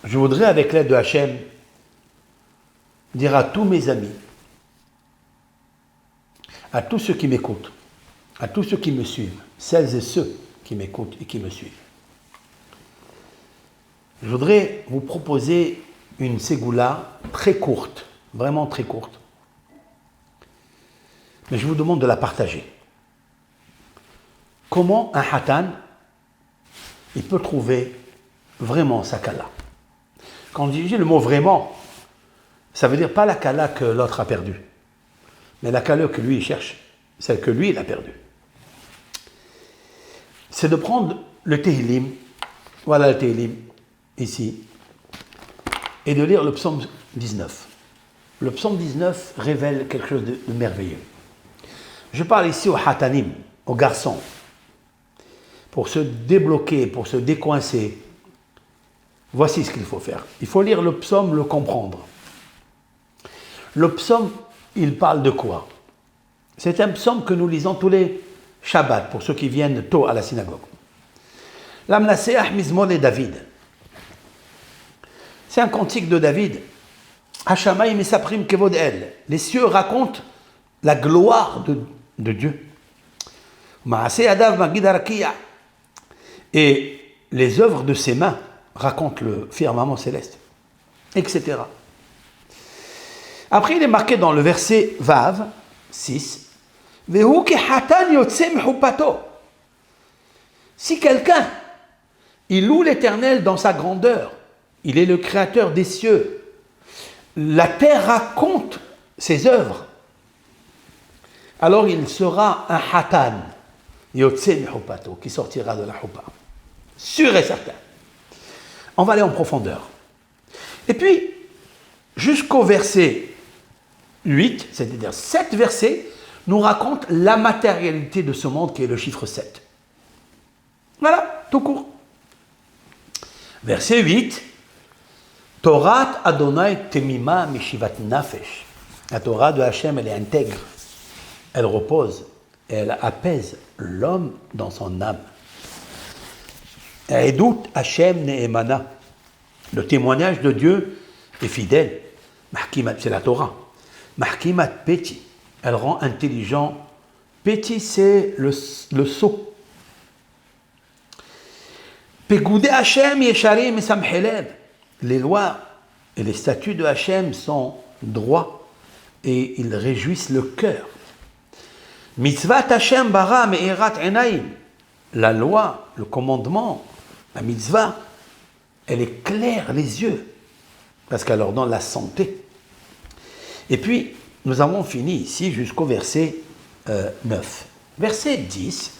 je voudrais, avec l'aide de Hachem, dire à tous mes amis, à tous ceux qui m'écoutent, à tous ceux qui me suivent, celles et ceux qui m'écoutent et qui me suivent. Je voudrais vous proposer une ségoula très courte, vraiment très courte. Mais je vous demande de la partager. Comment un hatan, il peut trouver vraiment sa kala? Quand on dit le mot vraiment, ça veut dire pas la kala que l'autre a perdue, mais la kala que lui il cherche, celle que lui il a perdue. C'est de prendre le Tehillim, voilà le Tehillim, ici, et de lire le psaume 19. Le psaume 19 révèle quelque chose de merveilleux. Je parle ici aux hatanim, aux garçons, pour se débloquer, pour se décoincer. Voici ce qu'il faut faire. Il faut lire le psaume, le comprendre. Le psaume, il parle de quoi? C'est un psaume que nous lisons tous les Shabbat, pour ceux qui viennent tôt à la synagogue. L'Amnaseah Mizmor et David. C'est un cantique de David. Hashamayim Mesaprim Kevod El. Les cieux racontent la gloire de Dieu. Maaseh Adav Magid Arakiya. Et les œuvres de ses mains racontent le firmament céleste, etc. Après, il est marqué dans le verset Vav 6. Vehu ki hatan yotse mehupato. Si quelqu'un, il loue l'Éternel dans sa grandeur, il est le créateur des cieux, la terre raconte ses œuvres, alors il sera un hatan, yotse mehupato, qui sortira de la hupa. Sûr et certain. On va aller en profondeur. Et puis, jusqu'au verset 8, c'est-à-dire 7 versets, nous racontent la matérialité de ce monde qui est le chiffre 7. Voilà, tout court. Verset 8, Torah Adonai temima mishivat nafesh. La Torah de Hachem, elle est intègre, elle repose, elle apaise l'homme dans son âme. Edut Hachem ne'emana. Le témoignage de Dieu est fidèle. Mahkimat, c'est la Torah. Mahkimat peti. Elle rend intelligent. Peti, c'est le sceau. Pegoudé Hachem yesharim samhelev. Les lois et les statuts de Hachem sont droits et ils réjouissent le cœur. Mitzvat Hachem bara me'erat enayim. La loi, le commandement, la mitzvah, elle éclaire les yeux parce qu'elle leur donne la santé. Et puis, nous avons fini ici jusqu'au verset 9. Verset 10,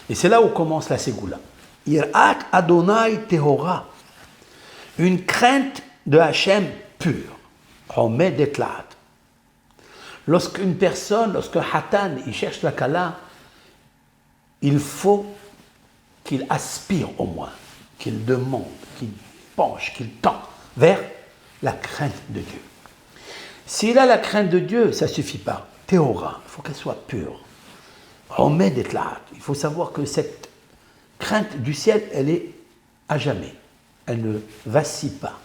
et c'est là où commence la ségoula. Irat Adonai Tehora, une crainte de Hachem pure. Homed etlaat. Lorsqu'une personne, lorsqu'un hatan, il cherche la kala, il faut qu'il aspire au moins, qu'il demande, qu'il penche, qu'il tend vers la crainte de Dieu. S'il a la crainte de Dieu, ça ne suffit pas. Théora, il faut qu'elle soit pure. Homed etlaat. Il faut savoir que cette crainte du ciel, elle est à jamais. Elle ne vacille pas.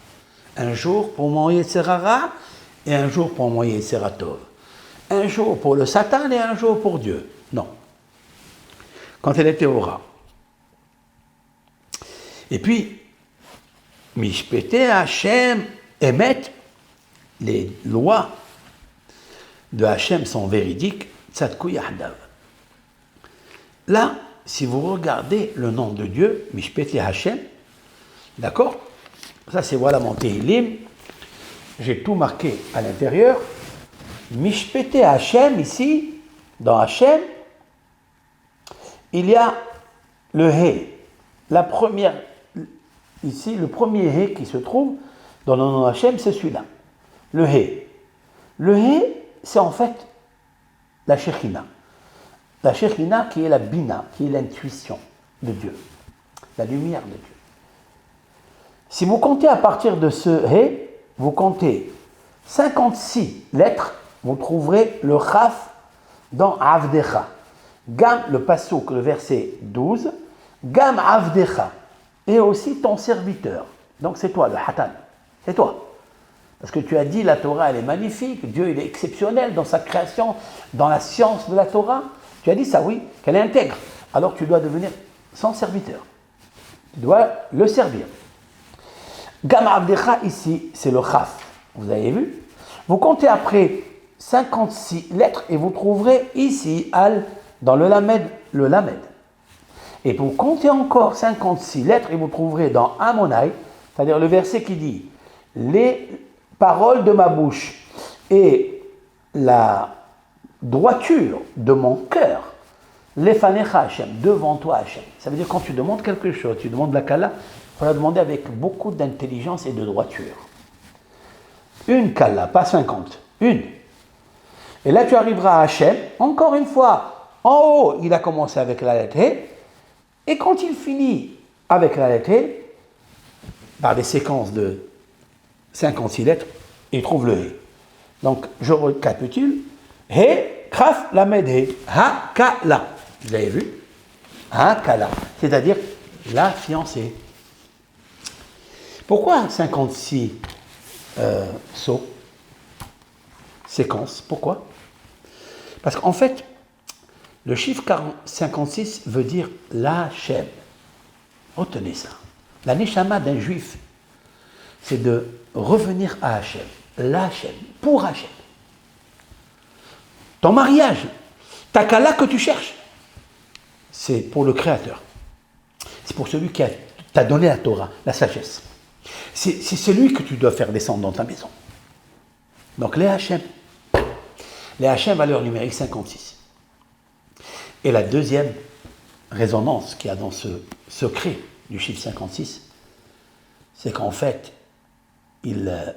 Un jour pour mon Yetzerara et un jour pour mon Yetzeratov. Un jour pour le Satan et un jour pour Dieu. Non. Quand elle est théora. Et puis, Mishpete Hachem Emet, les lois de Hachem sont véridiques, Tzadku Yahdav. Là, si vous regardez le nom de Dieu, Mishpete Hachem, d'accord? Ça, c'est voilà mon Tehillim. J'ai tout marqué à l'intérieur. Mishpete Hachem, ici, dans Hachem, il y a le He. La première, ici, le premier He qui se trouve dans le nom Hachem, c'est celui-là. Le He. Le He, c'est en fait la Shekhina. La Shekhina qui est la Bina, qui est l'intuition de Dieu. La lumière de Dieu. Si vous comptez à partir de ce He, vous comptez 56 lettres, vous trouverez le Chaf dans Avdecha. Gam, le passouk, le verset 12, Gam Avdecha, et aussi ton serviteur. Donc c'est toi, le Hatan. C'est toi. Parce que tu as dit la Torah, elle est magnifique, Dieu, il est exceptionnel dans sa création, dans la science de la Torah. Tu as dit ça, oui, qu'elle est intègre. Alors tu dois devenir son serviteur. Tu dois le servir. Gam Abdecha, ici, c'est le Chaf. Vous avez vu? Vous comptez après 56 lettres et vous trouverez ici, Al, dans le Lamed. Et vous comptez encore 56 lettres et vous trouverez dans Amonai, c'est-à-dire le verset qui dit « Les paroles de ma bouche et la droiture de mon cœur, l'Efanecha Hashem, devant toi Hashem ». Ça veut dire quand tu demandes quelque chose, tu demandes la Kala, il faut la demander avec beaucoup d'intelligence et de droiture. Une Kala, pas 50, une. Et là tu arriveras à Hashem, encore une fois, en haut il a commencé avec la lettre He, et quand il finit avec la lettre He, par des séquences de 56 lettres, il trouve le He. Donc, je récapitule. He, Kraf, Lamed, He, Ha, Kala. Vous avez vu? Ha, Kala. C'est-à-dire la fiancée. Pourquoi 56 sauts, séquences? Pourquoi? Parce qu'en fait, le chiffre 56 veut dire la Shem. Retenez ça. La neshama d'un juif, c'est de revenir à Hachem, la Hachem, pour Hachem. Ton mariage, ta kala que tu cherches, c'est pour le Créateur. C'est pour celui qui t'a donné la Torah, la sagesse. C'est celui que tu dois faire descendre dans ta maison. Donc les Hachem. Les Hachem, valeur numérique 56. Et la deuxième résonance qu'il y a dans ce secret du chiffre 56, c'est qu'en fait, il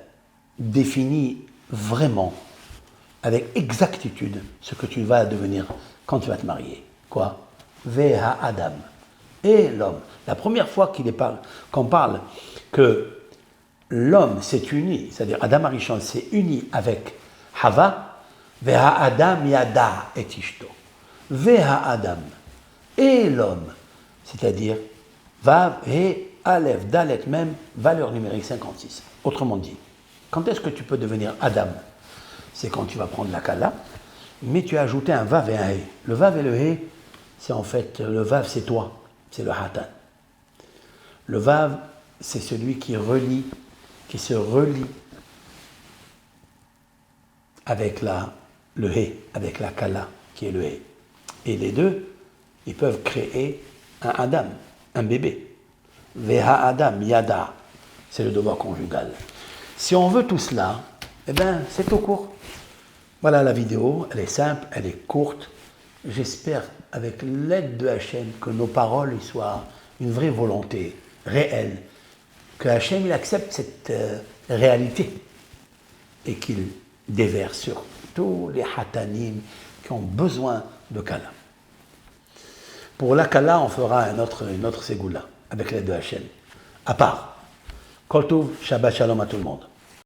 définit vraiment, avec exactitude, ce que tu vas devenir quand tu vas te marier. Quoi? Veha Adam. Et l'homme. La première fois qu'on parle que l'homme s'est uni, c'est-à-dire Adam Arishon s'est uni avec Hava, Veha Adam Yada et Ishto. Veha Adam. Et l'homme, c'est-à-dire Vav et Aleph, Dalet même, valeur numérique 56. Autrement dit, quand est-ce que tu peux devenir Adam? C'est quand tu vas prendre la Kala, mais tu as ajouté un Vav et un He. Le Vav et le He, c'est en fait, le Vav c'est toi, c'est le Hatan. Le Vav, c'est celui qui se relie avec le He, avec la Kala, qui est le He. Et les deux, ils peuvent créer un Adam, un bébé. Veha Adam, Yada, c'est le devoir conjugal. Si on veut tout cela, eh bien, c'est au cours. Voilà la vidéo, elle est simple, elle est courte. J'espère, avec l'aide de Hachem, que nos paroles soient une vraie volonté, réelle. Que Hachem, il accepte cette réalité et qu'il déverse sur tous les hatanim qui ont besoin de Kala. Pour la Kala, on fera une autre ségoula avec l'aide de Hachem. À part. Kol Tov, Shabbat Shalom à tout le monde.